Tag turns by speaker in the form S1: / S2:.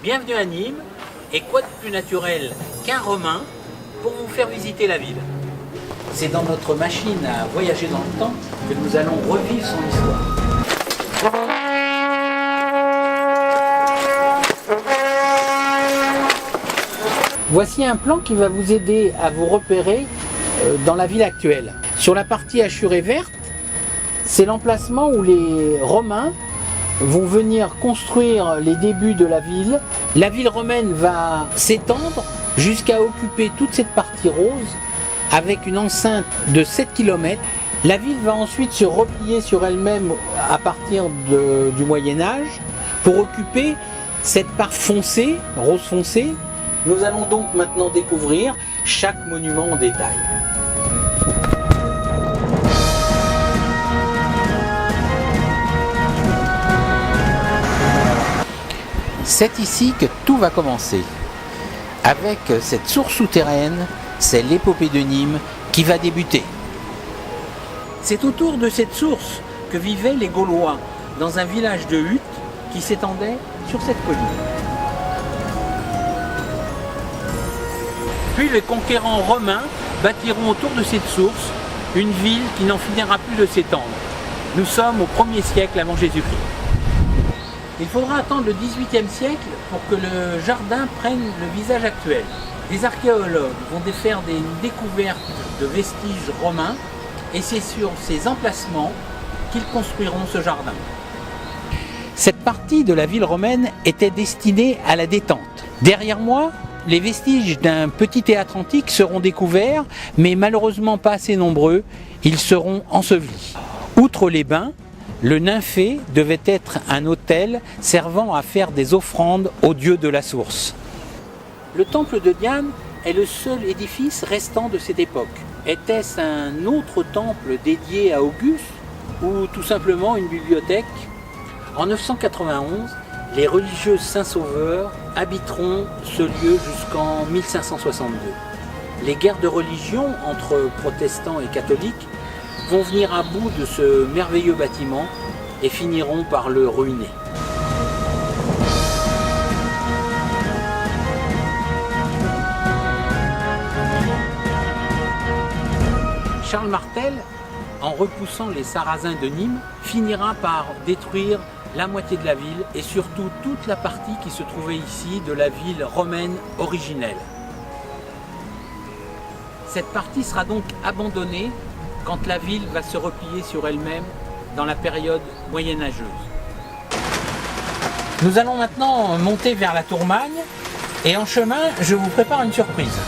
S1: Bienvenue à Nîmes, et quoi de plus naturel qu'un Romain pour vous faire visiter la ville. C'est dans notre machine à voyager dans le temps que nous allons revivre son histoire. Voici un plan qui va vous aider à vous repérer dans la ville actuelle. Sur la partie hachurée verte, c'est l'emplacement où les Romains vont venir construire les débuts de la ville. La ville romaine va s'étendre jusqu'à occuper toute cette partie rose avec une enceinte de 7 km. La ville va ensuite se replier sur elle-même à partir du Moyen-Âge pour occuper cette part foncée, rose foncée. Nous allons donc maintenant découvrir chaque monument en détail. C'est ici que tout va commencer. Avec cette source souterraine, c'est l'épopée de Nîmes qui va débuter. C'est autour de cette source que vivaient les Gaulois, dans un village de huttes qui s'étendait sur cette colline. Puis les conquérants romains bâtiront autour de cette source une ville qui n'en finira plus de s'étendre. Nous sommes au 1er siècle avant Jésus-Christ. Il faudra attendre le XVIIIe siècle pour que le jardin prenne le visage actuel. Les archéologues vont faire des découvertes de vestiges romains et c'est sur ces emplacements qu'ils construiront ce jardin. Cette partie de la ville romaine était destinée à la détente. Derrière moi, les vestiges d'un petit théâtre antique seront découverts, mais malheureusement pas assez nombreux, ils seront ensevelis. Outre les bains, le nymphée devait être un autel servant à faire des offrandes aux dieux de la source. Le temple de Diane est le seul édifice restant de cette époque. Était-ce un autre temple dédié à Auguste ou tout simplement une bibliothèque? En 991, les religieux Saint-Sauveur habiteront ce lieu jusqu'en 1562. Les guerres de religion entre protestants et catholiques vont venir à bout de ce merveilleux bâtiment et finiront par le ruiner. Charles Martel, en repoussant les Sarrasins de Nîmes, finira par détruire la moitié de la ville et surtout toute la partie qui se trouvait ici de la ville romaine originelle. Cette partie sera donc abandonnée quand la ville va se replier sur elle-même dans la période moyenâgeuse. Nous allons maintenant monter vers la Tourmagne et en chemin, je vous prépare une surprise.